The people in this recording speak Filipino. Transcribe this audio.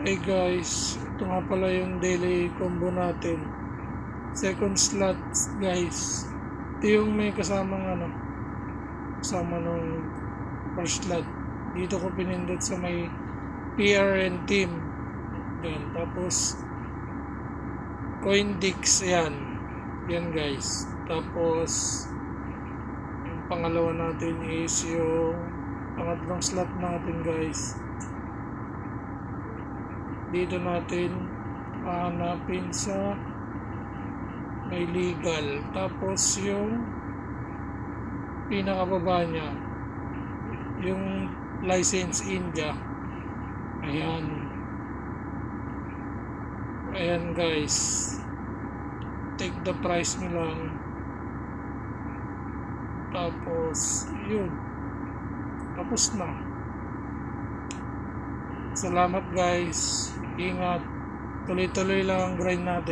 Hey guys, ito nga pala yung daily combo natin. Second slot guys. Ito yung may kasama nung first slot. Dito ko pinindot sa may PRN team. Yan, tapos CoinDix, yan. Yan guys. Tapos yung pangalawa natin is yung pangatlong slot natin guys. Dito natin hahanapin sa may legal, tapos yung pinakababa niya yung license India. Ayan guys, take the price nyo lang, tapos yun, tapos na. Salamat guys, ingat, tuloy-tuloy lang ang grind natin.